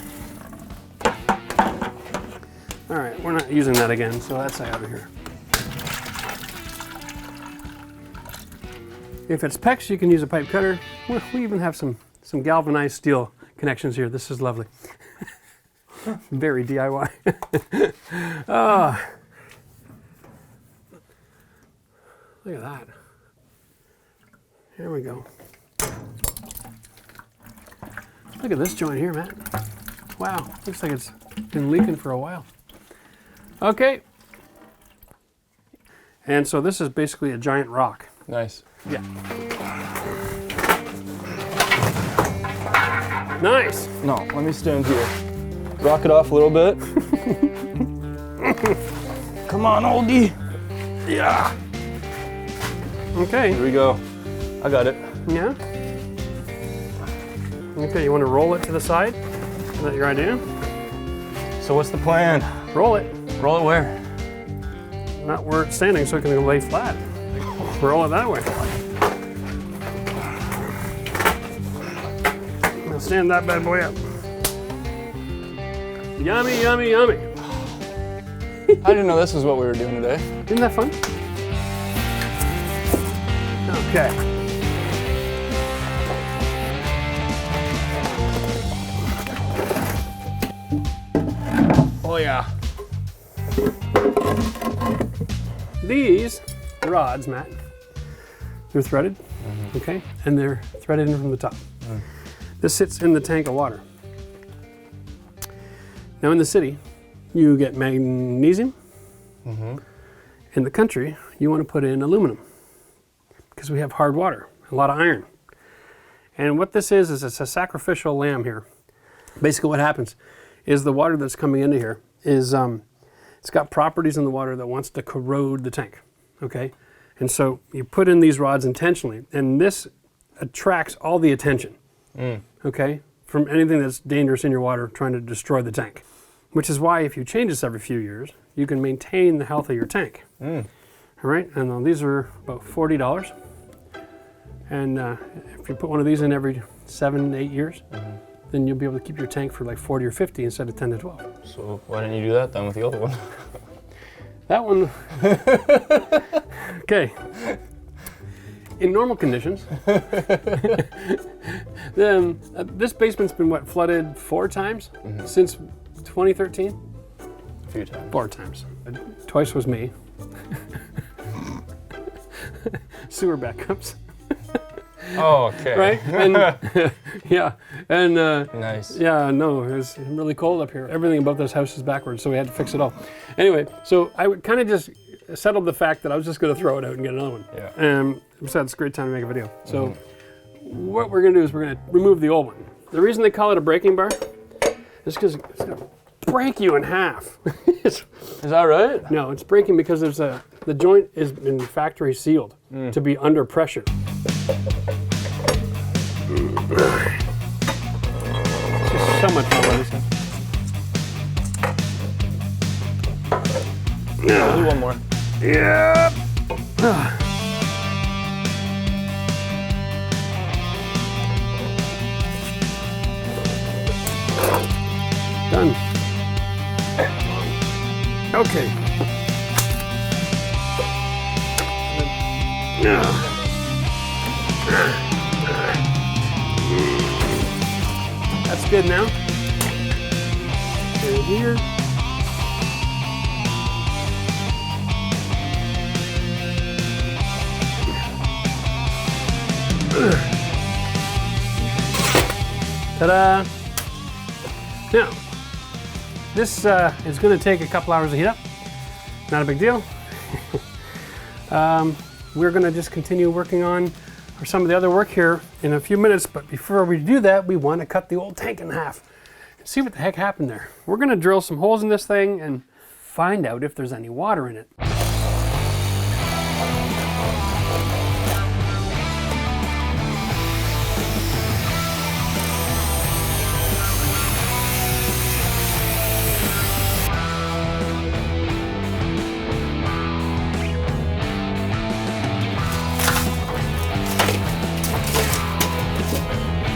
Speaker 1: All right, we're not using that again, so that's out of here. If it's PEX, you can use a pipe cutter. We even have some galvanized steel connections here. This is lovely. Very DIY. Oh. Look at that. Here we go. Look at this joint here, Matt. Wow, looks like it's been leaking for a while. Okay. And so this is basically a giant rock.
Speaker 2: Nice.
Speaker 1: Yeah. Nice.
Speaker 2: No, let me stand here. Rock it off a little bit. Come on, oldie. Yeah.
Speaker 1: Okay.
Speaker 2: Here we go. I got it.
Speaker 1: Yeah. Okay, you want to roll it to the side? Is that your idea?
Speaker 2: So what's the plan?
Speaker 1: Roll it.
Speaker 2: Roll it where?
Speaker 1: Not where it's standing so it can lay flat. Roll it that way. Now stand that bad boy up. Yummy, yummy, yummy.
Speaker 2: I didn't know this is what we were doing today.
Speaker 1: Isn't that fun? Okay. Oh yeah. These rods, Matt, they're threaded. okay? And they're threaded in from the top. This sits in the tank of water. Now in the city, you get magnesium. In the country, you want to put in aluminum because we have hard water, a lot of iron. And what this is it's a sacrificial lamb here. Basically what happens is the water that's coming into here is, it's got properties in the water that wants to corrode the tank, okay? And so you put in these rods intentionally, and this attracts all the attention, okay, from anything that's dangerous in your water trying to destroy the tank. Which is why if you change this every few years, you can maintain the health of your tank. All right, and these are about $40. And if you put one of these in every 7, 8 years, then you'll be able to keep your tank for like 40 or 50 instead of 10 to 12.
Speaker 2: So why didn't you do that then with the other one?
Speaker 1: That one, okay. In normal conditions, then this basement's been what, flooded 4 times since 2013?
Speaker 2: A few times.
Speaker 1: 4 times. Twice was me. Sewer backups.
Speaker 2: Oh, okay.
Speaker 1: Right? And yeah. And
Speaker 2: Nice.
Speaker 1: yeah, no, it was really cold up here. Everything above this house is backwards, so we had to fix it all. Anyway, so I would kind of just settled the fact that I was just going to throw it out and get another one.
Speaker 2: Yeah.
Speaker 1: Besides, it's a great time to make a video. So what we're going to do is we're going to remove the old one. The reason they call it a breaking bar is because it's going to break you in half.
Speaker 2: Is that right?
Speaker 1: No, it's breaking because there's the joint is been factory sealed to be under pressure. It's so much fun, Lisa.
Speaker 2: I'll do one more.
Speaker 1: Yeah. Done. Okay. That's good now. And here. Ta-da! Now, this is going to take a couple hours to heat up. Not a big deal. We're going to just continue working on some of the other work here in a few minutes, but before we do that, we want to cut the old tank in half and see what the heck happened there. We're going to drill some holes in this thing and find out if there's any water in it.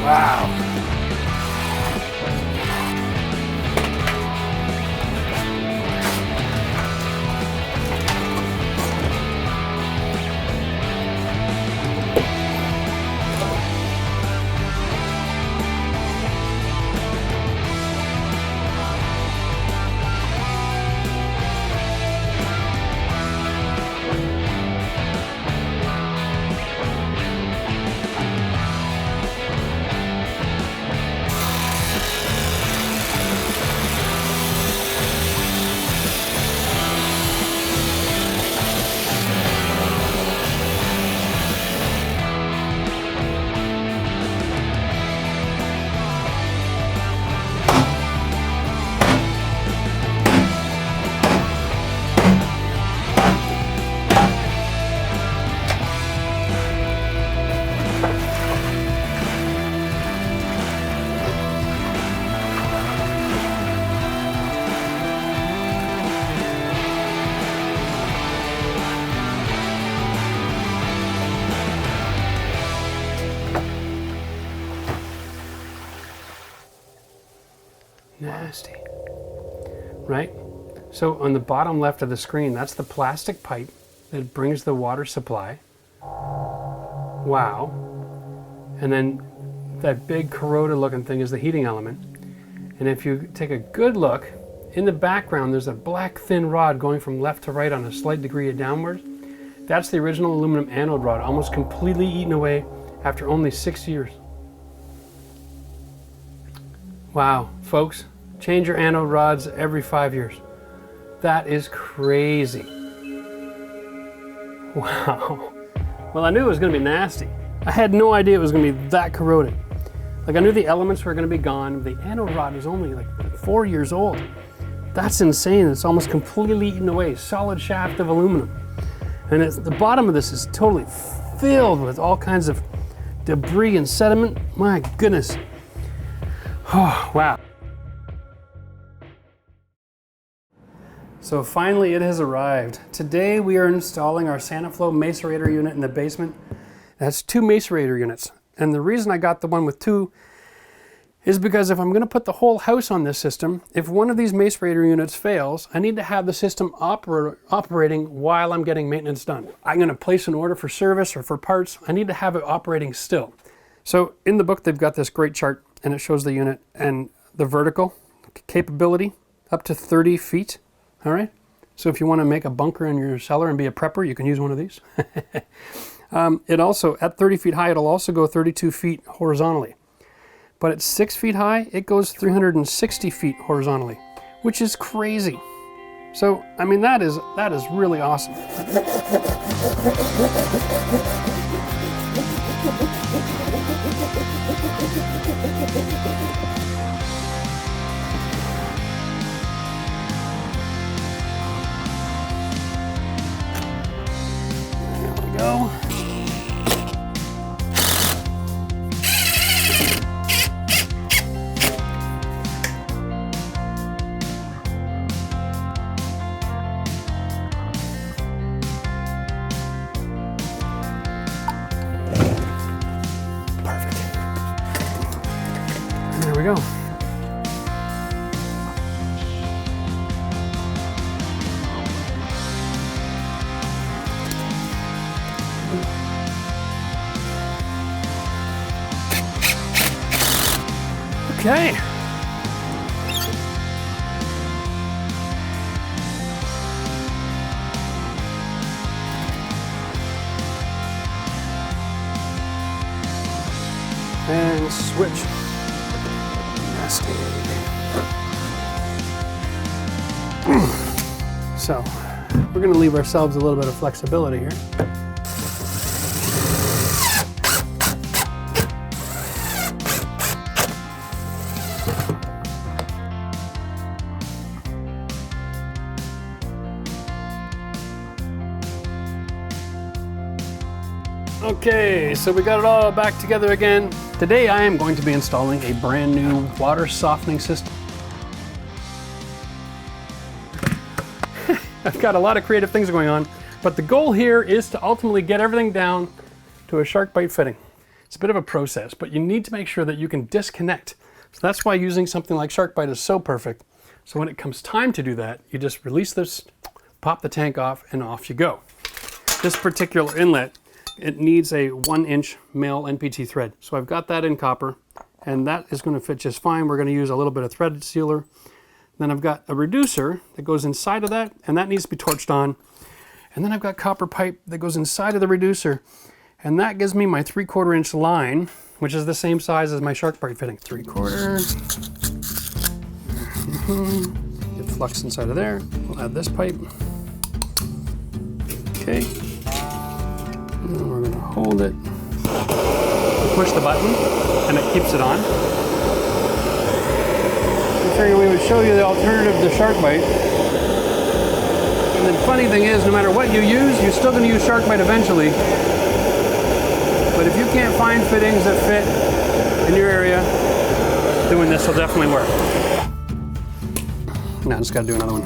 Speaker 1: Wow. Nasty, right? So on the bottom left of the screen, that's the plastic pipe that brings the water supply. Wow. And then that big corroded looking thing is the heating element. And if you take a good look, in the background there's a black thin rod going from left to right on a slight degree of downward. That's the original aluminum anode rod, almost completely eaten away after only 6 years. Wow, folks, change your anode rods every 5 years. That is crazy. Wow. Well, I knew it was gonna be nasty. I had no idea it was gonna be that corroded. Like, I knew the elements were gonna be gone. The anode rod is only like 4 years old. That's insane. It's almost completely eaten away. Solid shaft of aluminum. And the bottom of this is totally filled with all kinds of debris and sediment. My goodness. Oh, wow. So finally it has arrived. Today we are installing our saniflow macerator unit in the basement. That's 2 macerator units. And the reason I got the one with 2 is because if I'm going to put the whole house on this system, if one of these macerator units fails, I need to have the system operating while I'm getting maintenance done. I'm going to place an order for service or for parts. I need to have it operating still. So in the book they've got this great chart and it shows the unit and the vertical capability up to 30 feet. All right. So if you want to make a bunker in your cellar and be a prepper, you can use one of these. It also, at 30 feet high, it'll also go 32 feet horizontally. But at 6 feet high, it goes 360 feet horizontally, which is crazy. So, I mean, that is really awesome. There we go. There we go. Okay. And switch. Nasty. So, we're going to leave ourselves a little bit of flexibility here. Okay, so we got it all back together again. Today I am going to be installing a brand new water softening system. I've got a lot of creative things going on, but the goal here is to ultimately get everything down to a shark bite fitting. It's a bit of a process, but you need to make sure that you can disconnect. So that's why using something like shark bite is so perfect. So when it comes time to do that, you just release this, pop the tank off, and off you go. This particular inlet, it needs a 1-inch male NPT thread. So I've got that in copper, and that is going to fit just fine. We're going to use a little bit of thread sealer. Then I've got a reducer that goes inside of that, and that needs to be torched on. And then I've got copper pipe that goes inside of the reducer, and that gives me my 3/4 inch line, which is the same size as my shark bite fitting. 3/4. Get flux inside of there. We'll add this pipe. Okay. And then we're going to hold it. Push the button, and it keeps it on. I figured we would show you the alternative to shark bite. And the funny thing is, no matter what you use, you're still going to use shark bite eventually. But if you can't find fittings that fit in your area, doing this will definitely work. Now I just got to do another one.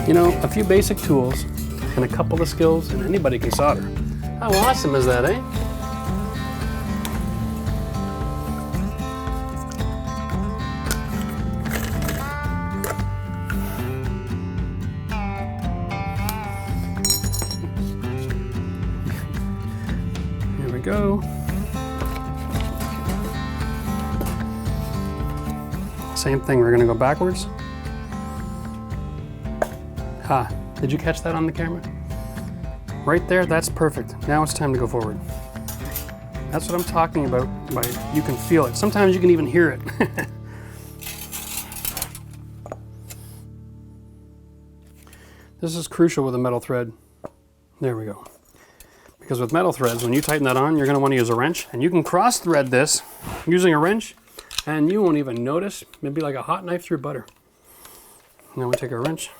Speaker 1: You know, a few basic tools and a couple of skills and anybody can solder. How awesome is that, eh? Here we go. Same thing, we're gonna go backwards. Ha, did you catch that on the camera? Right there, that's perfect. Now it's time to go forward. That's what I'm talking about by you can feel it. Sometimes you can even hear it. This is crucial with a metal thread. There we go. Because with metal threads, when you tighten that on, you're gonna wanna use a wrench, and you can cross thread this using a wrench, and you won't even notice. It'd be like a hot knife through butter. Now we take our wrench,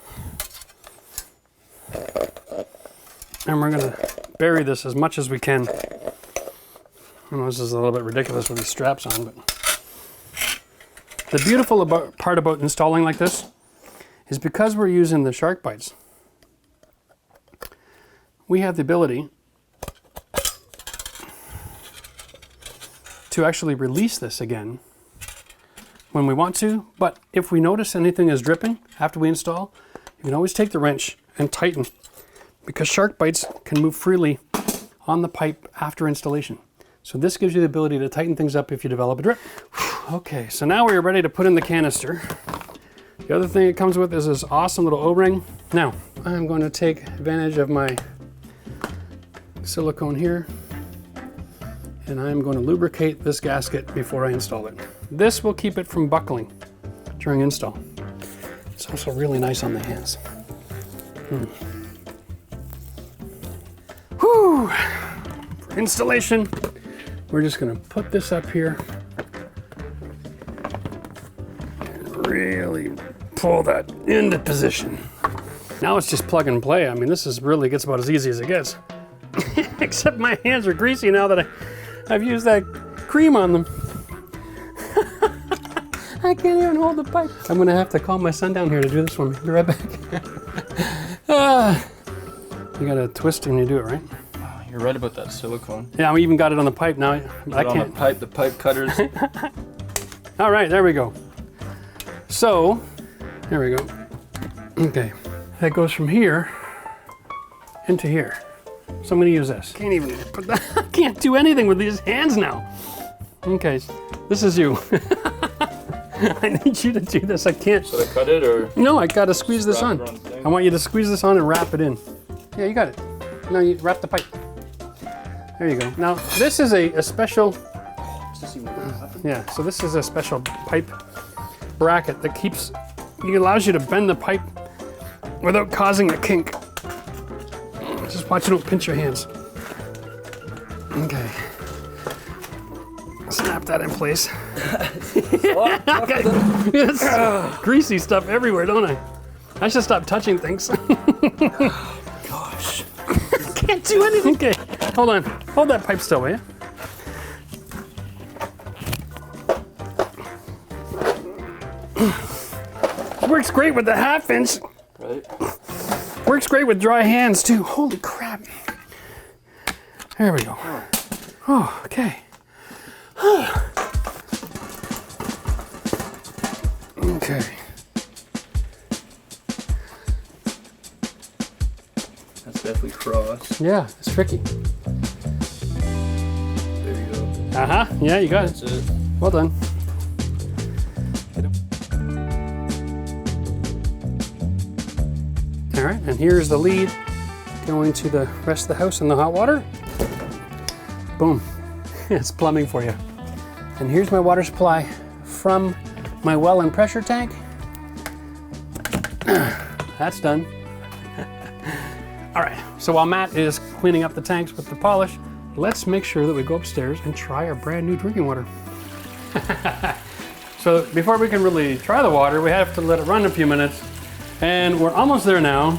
Speaker 1: and we're gonna bury this as much as we can. I know this is a little bit ridiculous with these straps on, but the beautiful part about installing like this is because we're using the shark bites, we have the ability to actually release this again when we want to, but if we notice anything is dripping after we install, you can always take the wrench and tighten, because shark bites can move freely on the pipe after installation. So this gives you the ability to tighten things up if you develop a drip. Okay, so now we're ready to put in the canister. The other thing it comes with is this awesome little O-ring. Now, I'm going to take advantage of my silicone here, and I'm going to lubricate this gasket before I install it. This will keep it from buckling during install. It's also really nice on the hands. Whew! For installation, we're just going to put this up here and really pull that into position. Now it's just plug and play. I mean, this is really gets about as easy as it gets. Except my hands are greasy now that I've used that cream on them. I can't even hold the pipe. I'm gonna have to call my son down here to do this for me. Be right back. You gotta twist when you do it, right?
Speaker 2: Oh, you're right about that silicone.
Speaker 1: Yeah, we even got it on the pipe now. I
Speaker 2: On
Speaker 1: can't.
Speaker 2: the pipe cutters.
Speaker 1: All right, there we go. So, there we go. Okay, that goes from here into here. So I'm gonna use this. Can't even put that. I can't do anything with these hands now. Okay, this is you. I need you to do this. I can't.
Speaker 2: Should I cut it or?
Speaker 1: No, I gotta squeeze this on. I want you to squeeze this on and wrap it in. Yeah, you got it. Now you wrap the pipe. There you go. Now this is a special. Yeah, so this is a special pipe bracket that keeps. It allows you to bend the pipe without causing a kink. Just watch you don't pinch your hands. Okay. Snap that in place. Yes. Greasy stuff everywhere, don't I? I should stop touching things. Gosh. Can't do anything. Okay, hold on. Hold that pipe still, will you? Works great with the 1/2 inch.
Speaker 2: Right.
Speaker 1: Works great with dry hands too. Holy crap. There we go. Oh, okay. Okay.
Speaker 2: That's definitely cross.
Speaker 1: Yeah, it's tricky.
Speaker 2: There you go.
Speaker 1: Uh-huh. Yeah, you got
Speaker 2: That's
Speaker 1: it.
Speaker 2: it.
Speaker 1: Well done. All right, and here's the lead going to the rest of the house in the hot water. Boom. It's plumbing for you. And here's my water supply from my well and pressure tank. That's done. All right, so while Matt is cleaning up the tanks with the polish, let's make sure that we go upstairs and try our brand new drinking water. So before we can really try the water, we have to let it run a few minutes. And we're almost there now.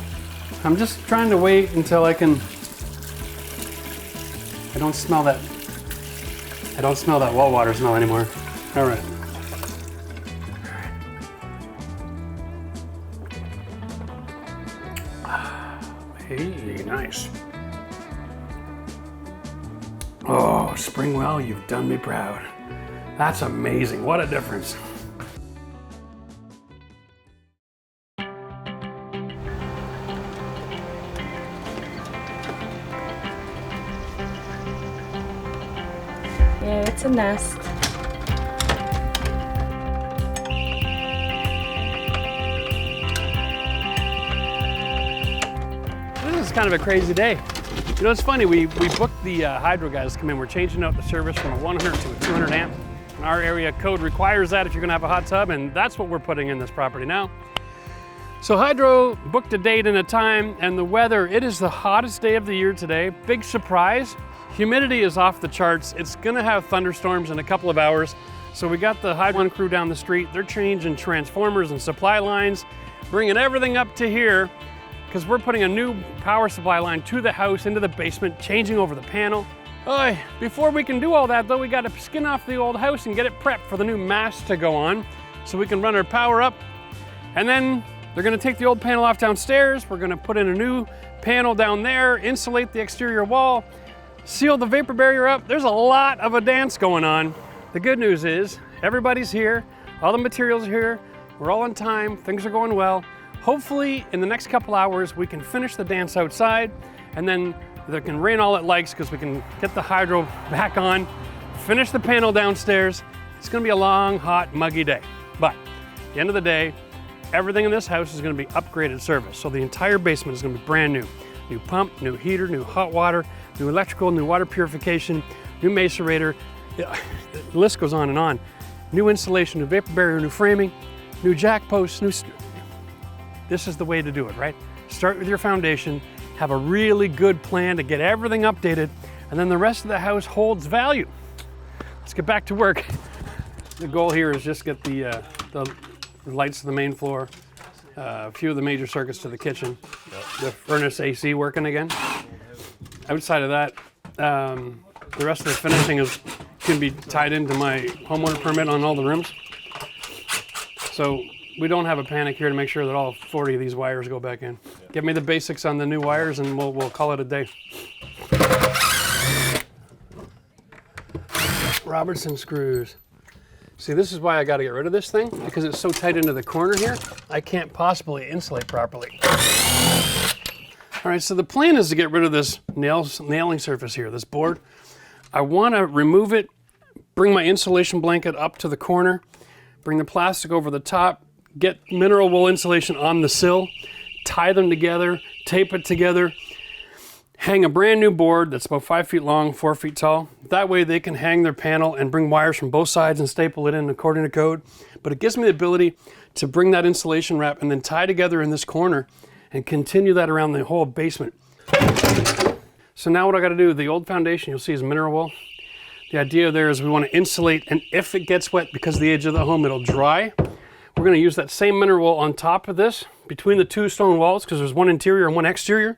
Speaker 1: I'm just trying to wait until I don't smell that well water smell anymore. All right. Hey, nice. Springwell, you've done me proud. That's amazing. What a difference.
Speaker 6: Yeah, it's a nest.
Speaker 1: This is kind of a crazy day. You know, it's funny, we booked the hydro guys to come in. We're changing out the service from a 100 to a 200 amp. And our area code requires that if you're gonna have a hot tub, and that's what we're putting in this property now. So hydro booked a date and a time, and the weather, it is the hottest day of the year today. Big surprise, humidity is off the charts. It's gonna have thunderstorms in a couple of hours. So we got the Hydro crew down the street. They're changing transformers and supply lines, bringing everything up to here, because we're putting a new power supply line to the house, into the basement, changing over the panel. Oh, before we can do all that though, we got to skin off the old house and get it prepped for the new mast to go on so we can run our power up. And then they're gonna take the old panel off downstairs. We're gonna put in a new panel down there, insulate the exterior wall, seal the vapor barrier up. There's a lot of a dance going on. The good news is everybody's here, all the materials are here, we're all on time, things are going well. Hopefully in the next couple hours we can finish the dance outside, and then it can rain all it likes because we can get the hydro back on, finish the panel downstairs. It's gonna be a long, hot, muggy day. But at the end of the day, everything in this house is gonna be upgraded service. So the entire basement is gonna be brand new. New pump, new heater, new hot water, new electrical, new water purification, new macerator. The list goes on and on. New insulation, new vapor barrier, new framing, new jack posts, this is the way to do it, right? Start with your foundation, have a really good plan to get everything updated, and then the rest of the house holds value. Let's get back to work. The goal here is just get the lights to the main floor, a few of the major circuits to the kitchen, the furnace AC working again. Outside of that, the rest of the finishing can be tied into my homeowner permit on all the rooms. So we don't have a panic here to make sure that all 40 of these wires go back in. Give me the basics on the new wires and we'll call it a day. Robertson screws. See, this is why I got to get rid of this thing, because it's so tight into the corner here, I can't possibly insulate properly. All right, so the plan is to get rid of this nailing surface here, this board. I want to remove it, bring my insulation blanket up to the corner, bring the plastic over the top, get mineral wool insulation on the sill, tie them together, tape it together, hang a brand new board that's about 5 feet long, 4 feet tall. That way they can hang their panel and bring wires from both sides and staple it in according to code. But it gives me the ability to bring that insulation wrap and then tie together in this corner and continue that around the whole basement. So now what I gotta do, the old foundation you'll see is mineral wool. The idea there is we want to insulate, and if it gets wet because of the age of the home, it'll dry. We're going to use that same mineral wool on top of this, between the two stone walls, because there's one interior and one exterior.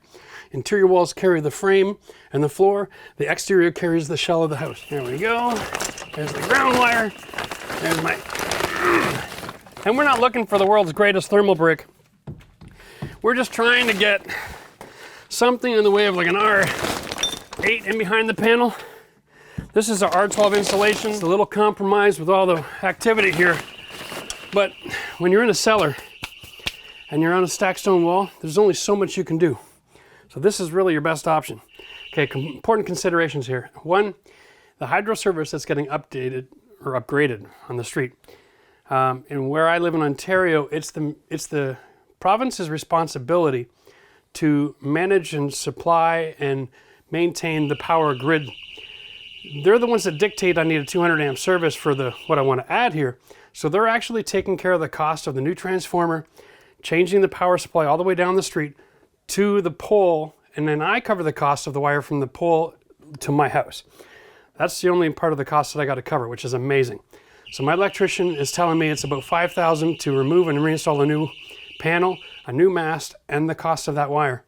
Speaker 1: Interior walls carry the frame and the floor. The exterior carries the shell of the house. There we go. There's the ground wire. There's my... And we're not looking for the world's greatest thermal brick. We're just trying to get something in the way of like an R8 in behind the panel. This is our R12 insulation. It's a little compromised with all the activity here. But when you're in a cellar and you're on a stacked stone wall, there's only so much you can do. So this is really your best option. Okay, important considerations here. One, the hydro service that's getting updated or upgraded on the street. And where I live in Ontario, it's the province's responsibility to manage and supply and maintain the power grid. They're the ones that dictate I need a 200 amp service for what I want to add here. So they're actually taking care of the cost of the new transformer, changing the power supply all the way down the street to the pole, and then I cover the cost of the wire from the pole to my house. That's the only part of the cost that I got to cover, which is amazing. So my electrician is telling me it's about $5,000 to remove and reinstall a new panel, a new mast, and the cost of that wire,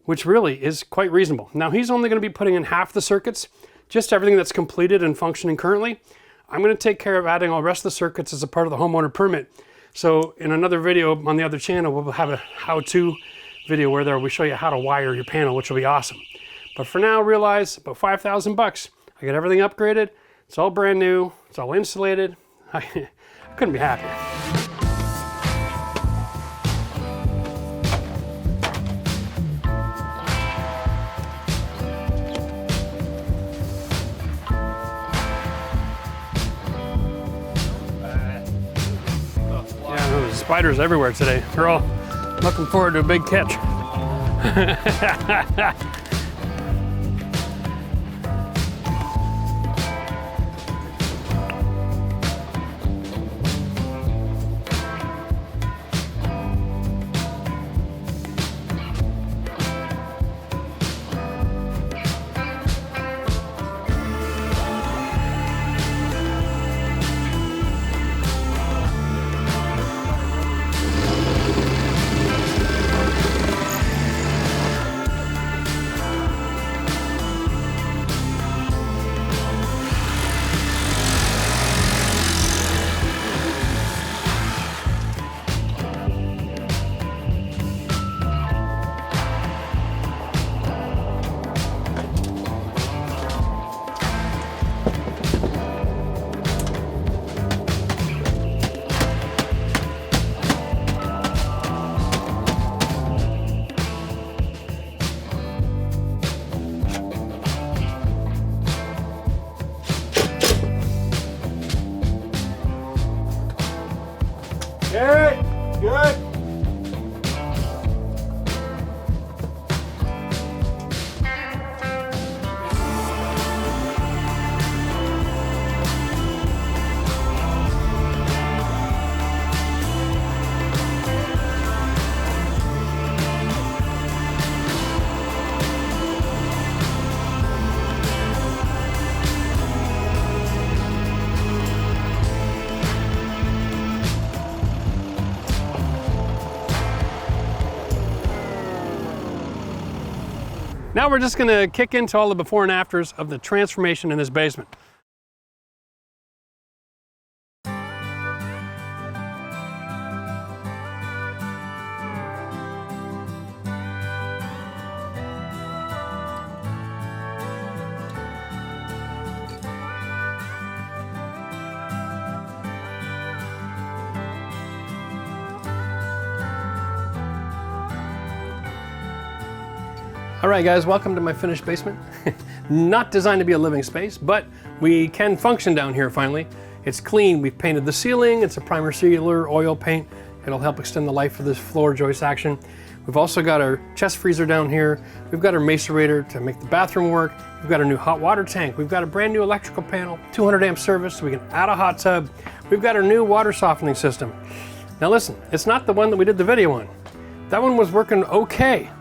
Speaker 1: which really is quite reasonable. Now he's only going to be putting in half the circuits, just everything that's completed and functioning currently. I'm going to take care of adding all the rest of the circuits as a part of the homeowner permit. So in another video on the other channel, we'll have a how-to video where we show you how to wire your panel, which will be awesome. But for now, realize about $5,000. I I got everything upgraded. It's all brand new. It's all insulated. I couldn't be happier. Yeah, there's spiders everywhere today. They're all looking forward to a big catch. Good. Now we're just gonna kick into all the before and afters of the transformation in this basement. All right, guys, welcome to my finished basement. Not designed to be a living space, but we can function down here finally. It's clean. We've painted the ceiling. It's a primer sealer oil paint. It'll help extend the life of this floor joist action. We've also got our chest freezer down here. We've got our macerator to make the bathroom work. We've got a new hot water tank. We've got a brand new electrical panel, 200 amp service, so we can add a hot tub. We've got our new water softening system. Now listen, it's not the one that we did the video on. That one was working okay.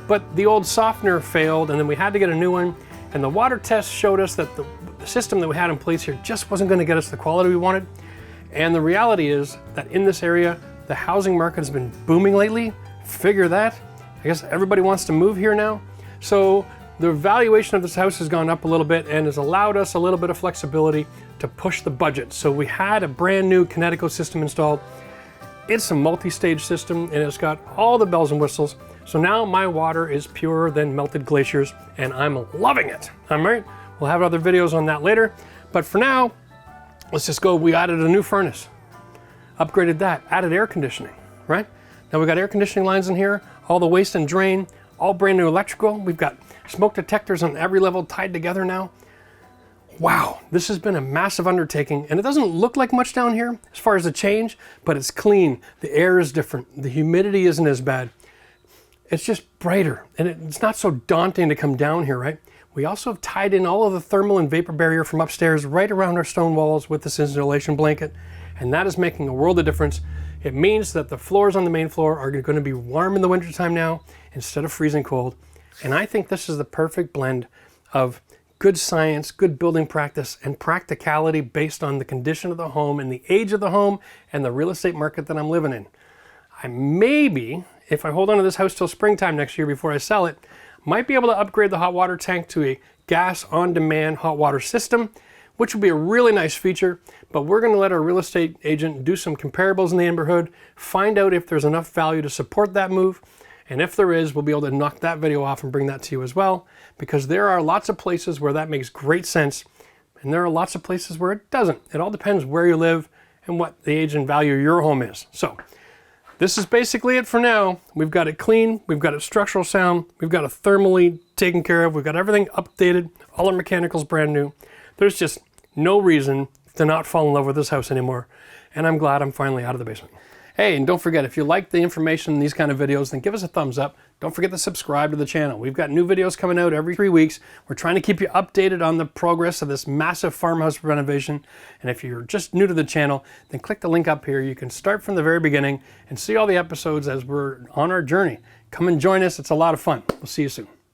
Speaker 1: But the old softener failed, and then we had to get a new one, and the water test showed us that the system that we had in place here just wasn't going to get us the quality we wanted. And the reality is that in this area, the housing market has been booming lately. Figure that. I guess everybody wants to move here now. So the valuation of this house has gone up a little bit and has allowed us a little bit of flexibility to push the budget. So we had a brand new Kinetico system installed. It's a multi-stage system, and it's got all the bells and whistles. So now my water is purer than melted glaciers, and I'm loving it. All right, we'll have other videos on that later. But for now, let's just go. We added a new furnace, upgraded that, added air conditioning, right? Now we got air conditioning lines in here, all the waste and drain, all brand new electrical. We've got smoke detectors on every level tied together now. Wow, this has been a massive undertaking, and it doesn't look like much down here as far as the change, but it's clean. The air is different. The humidity isn't as bad. It's just brighter, and it's not so daunting to come down here, right? We also have tied in all of the thermal and vapor barrier from upstairs right around our stone walls with this insulation blanket, and that is making a world of difference. It means that the floors on the main floor are going to be warm in the wintertime now instead of freezing cold, and I think this is the perfect blend of good science, good building practice, and practicality based on the condition of the home and the age of the home and the real estate market that I'm living in. I maybe, if I hold on to this house till springtime next year before I sell it, might be able to upgrade the hot water tank to a gas on-demand hot water system, which would be a really nice feature, but we're gonna let our real estate agent do some comparables in the neighborhood, find out if there's enough value to support that move, And if there is, we'll be able to knock that video off and bring that to you as well, because there are lots of places where that makes great sense, and there are lots of places where it doesn't. It all depends where you live and what the age and value of your home is. So this is basically it for now. We've got it clean, we've got it structural sound, we've got it thermally taken care of, we've got everything updated, all our mechanical's brand new. There's just no reason to not fall in love with this house anymore, and I'm glad I'm finally out of the basement. Hey, and don't forget, if you like the information in these kind of videos, then give us a thumbs up. Don't forget to subscribe to the channel. We've got new videos coming out every 3 weeks. We're trying to keep you updated on the progress of this massive farmhouse renovation. And if you're just new to the channel, then click the link up here. You can start from the very beginning and see all the episodes as we're on our journey. Come and join us. It's a lot of fun. We'll see you soon.